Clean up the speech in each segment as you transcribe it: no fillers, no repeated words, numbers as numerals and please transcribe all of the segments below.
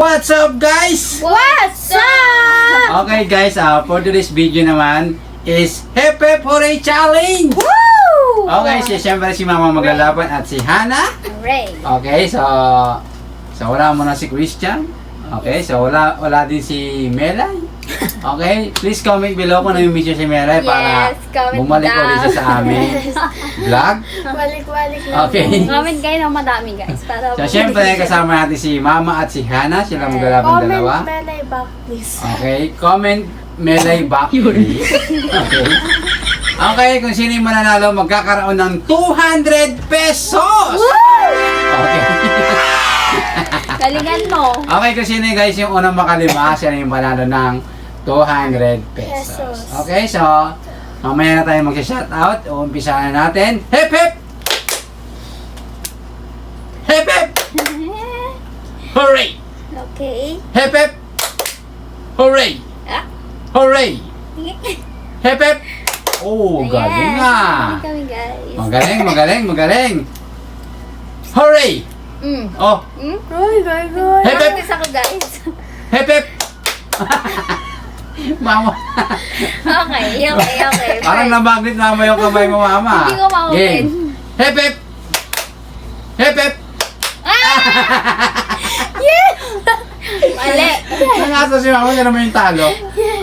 What's up guys? What's up? Okay guys, for today's video naman is Hepe Hooray Challenge! Woo! Okay, siyempre si Mama maglalaban at si Hana. Hooray! Okay, so wala muna si Christian. Okay, so wala din si Melay. Okay, please comment below kung nami-miss nyo si Melay para Yes, comment bumalik down. ulit siya sa aming vlog. Balik-balik Okay. Comment kayo ng madami guys. Para So syempre kasama natin si Mama at si Hana. Sila maglalaban dalawa. Melay back please. Okay, comment Melay back please. Okay. Okay, kung sino yung mananalo, magkakaroon ng 200 pesos! Okay. Galingan mo. Okay, kung sino guys yung unang makalima, siya na yung manalo ng 200 pesos. Okay, so mamaya na tayo mag-shoutout. Umpisa na natin. Hip hip! Hip hip! Hooray! Okay. Hip hip! Hooray! Ah. Hooray! Hip hip! Oh, galing nga! Kami guys. Magaling! Hooray! Oh, Goy. Hep, hep. Practice ako guys. hip hip! Mama, Okay. parang nabaglit mama yung kamay mo, Mama. Hindi ko ma-open. Game. Hip hip! Hip hip! Yes! Mali. Nangasa si Mama, siya naman yung talo.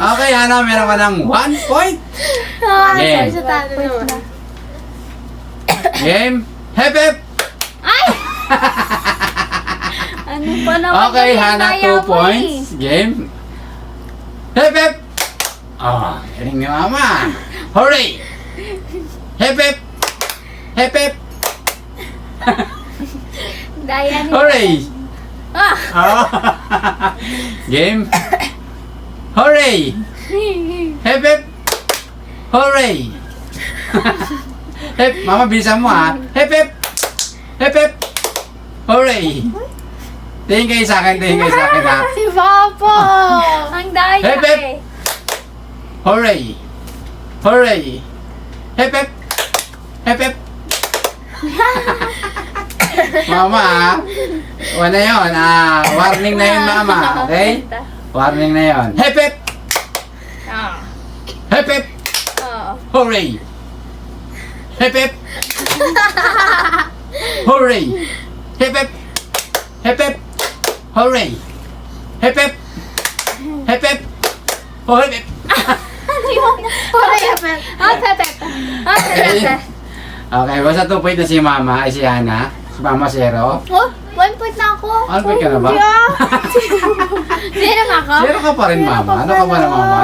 Okay, Hana, meron ka ng 1 point. Game. Sorry sa talo naman. Game. Hip hip! Ay! Ano pa naman Okay, yung Hana, kaya 2 mo points. Game. Hip hip! Oh, galing ni Mama. Hooray! Hip hip! Hip hip! Daya ni Hooray! Ah! Oh. Game. Hooray! Hip hip! Hooray! Hip, Mama, bilisan mo ha. Hip hip! Hip hip! Hooray! Tingin kayo sa akin ha. Si Papa! Ang daya Hep, hep. eh. Hooray! Hooray! Hip hip! Hip hip! Mama ha. Wala yun. Warning na yun, Mama. Okay? Warning na yun. Hip hip! Ah. Hip hip! Oh. Hooray! Hip hip! Hooray! Hip hip! Hip hip! Hooray! Hip hip! Hip hip! Oh, hip hip! Ano yun? Hooray, Pep. Pep. Pep. Okay, basta 2 point na si Mama, ay si Hana. Si Mama 0. Oh, 1 point na ako. Ano point ka na ba? Zero na ako? 0 ka pa rin, Mama. Ano ka ba na, Mama?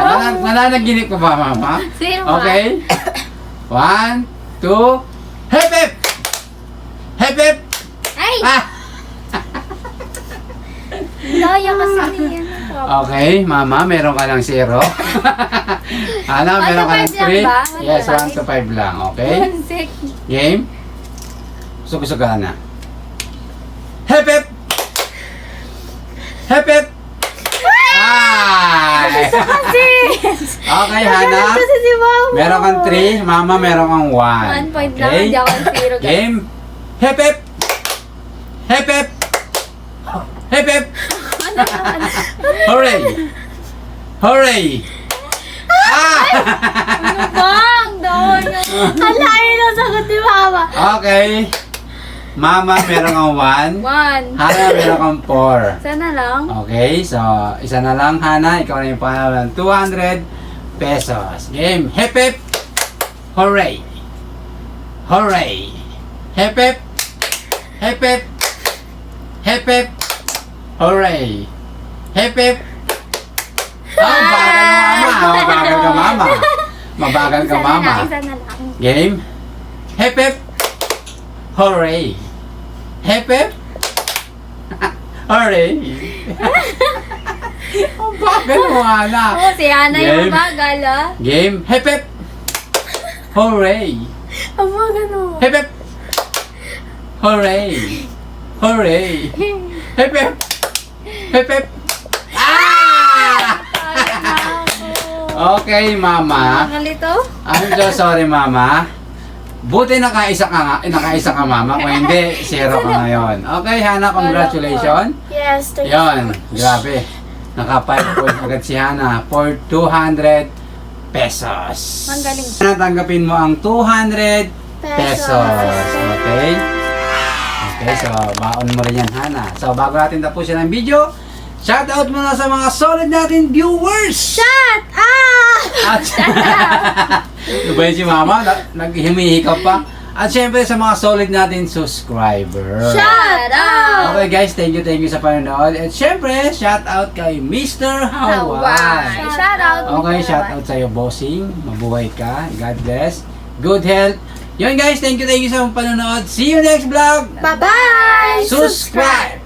Nananaginip ka ba, Mama? Zero ba? Okay? 1, 2, hip hip! Hip hip! Ay! Ah! Daya kasi niyan. Okay, Mama, meron ka ng 0. Hana, meron ka ng 1 to 5 lang ba? 3. Yes, 1 to 5 lang. Okay? Game? Gusto ka na. Hip hip! Hip hip! Ay! Okay, Hana. Kasi si Mama. Meron kang 3, Mama meron kang 1. 1 point lang. Hindi ako zero. guys. Game. Hip hip! Hip hip! Hip hip! Hooray! Hooray! Ah! Ano ba? Ang daya. Alayin na sagot ni Mama. Okay. Mama meron kang 1. 1. Hana meron kang 4. Sana lang. Okay, so isa na lang, Hana. Ikaw na yung panalo ng 200 pesos. Game. Hip hip! Hooray! Hooray! Hip hip! Hip hip! Hip hip! Hooray! Hip hip! Mabagal ka, Mama. Mabagal ka, Mama. Isa na lang. Game. Hip hip! Hooray! Hip hip! Hooray! Ang bagal mo, Hana. Oh, si Ana yung Game. bagal ah. Game. Hip hip! Hooray! Ang mga no. Hip hip! Hooray! Hooray! Hip hip! Hip hip! Ah! Okay, Mama. Nakalito? I'm so sorry, Mama. Buti nakaisa ka, Mama. Kung hindi, 0 ka ngayon. Okay, Hana, congratulations. Yes, thank you. Yun, grabe. Naka 5 points agad si Hana for 200 pesos. Ang galing. Natanggapin mo ang 200 pesos. Okay? Okay, so baon mo rin yan, Hana. So bago natin tapusin ang video, shoutout muna sa mga solid natin viewers! Shut up! At ano ba yun si Mama? Naghihimihikap pa. At syempre sa mga solid natin subscriber. Shut up! Okay guys, thank you sa panonood. At syempre, shout out kay Mr. Hawaii. Shout out. Okay, shout out sa'yo, bossing. Mabuhay ka. God bless. Good health. Yun guys, thank you sa panonood. See you next vlog. Bye-bye! Subscribe!